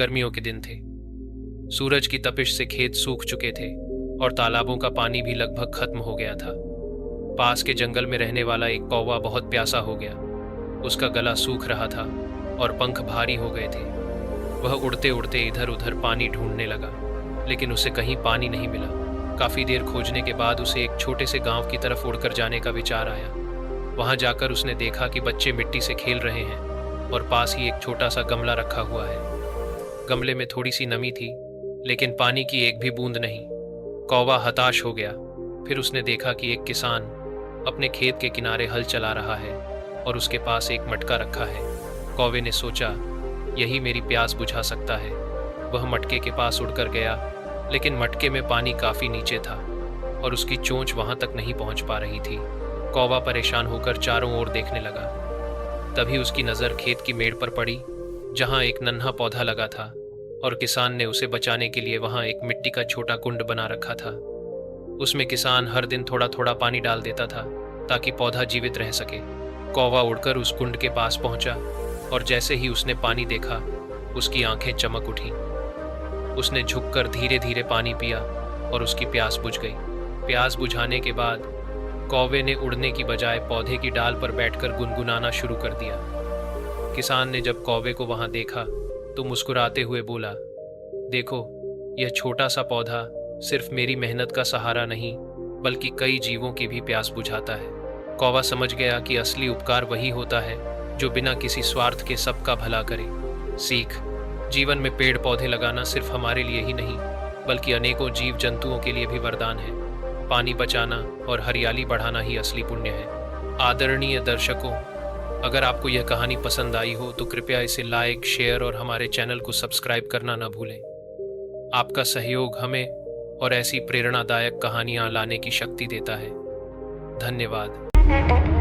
गर्मियों के दिन थे। सूरज की तपिश से खेत सूख चुके थे और तालाबों का पानी भी लगभग खत्म हो गया था। पास के जंगल में रहने वाला एक कौवा बहुत प्यासा हो गया। उसका गला सूख रहा था और पंख भारी हो गए थे। वह उड़ते उड़ते इधर उधर पानी ढूंढने लगा, लेकिन उसे कहीं पानी नहीं मिला। काफी देर खोजने के बाद उसे एक छोटे से गांव की तरफ उड़कर जाने का विचार आया। वहां जाकर उसने देखा कि बच्चे मिट्टी से खेल रहे हैं और पास ही एक छोटा सा गमला रखा हुआ है। गमले में थोड़ी सी नमी थी, लेकिन पानी की एक भी बूंद नहीं। कौवा हताश हो गया। फिर उसने देखा कि एक किसान अपने खेत के किनारे हल चला रहा है और उसके पास एक मटका रखा है। कौवे ने सोचा, यही मेरी प्यास बुझा सकता है। वह मटके के पास उड़कर गया, लेकिन मटके में पानी काफी नीचे था और उसकी चोंच वहां तक नहीं पहुंच पा रही थी। कौवा परेशान होकर चारों ओर देखने लगा। तभी उसकी नजर खेत की मेड़ पर पड़ी, जहां एक नन्हा पौधा लगा था और किसान ने उसे बचाने के लिए वहां एक मिट्टी का छोटा कुंड बना रखा था। उसमें किसान हर दिन थोड़ा थोड़ा पानी डाल देता था ताकि पौधा जीवित रह सके। कौवा उड़कर उस कुंड के पास पहुंचा और जैसे ही उसने पानी देखा, उसकी आंखें चमक उठी। उसने झुककर धीरे धीरे पानी पिया और उसकी प्यास बुझ गई। प्यास बुझाने के बाद कौवे ने उड़ने की बजाय पौधे की डाल पर बैठकर गुनगुनाना शुरू कर दिया। किसान ने जब कौवे को वहां देखा तो मुस्कुराते हुए बोला, देखो, यह छोटा सा पौधा सिर्फ मेरी मेहनत का सहारा नहीं, बल्कि कई जीवों की भी प्यास बुझाता है। कौवा समझ गया कि असली उपकार वही होता है जो बिना किसी स्वार्थ के सबका भला करे। सीख: जीवन में पेड़ पौधे लगाना सिर्फ हमारे लिए ही नहीं, बल्कि अनेकों जीव जंतुओं के लिए भी वरदान है। पानी बचाना और हरियाली बढ़ाना ही असली पुण्य है। आदरणीय दर्शकों, अगर आपको यह कहानी पसंद आई हो तो कृपया इसे लाइक, शेयर और हमारे चैनल को सब्सक्राइब करना न भूलें। आपका सहयोग हमें और ऐसी प्रेरणादायक कहानियां लाने की शक्ति देता है। धन्यवाद।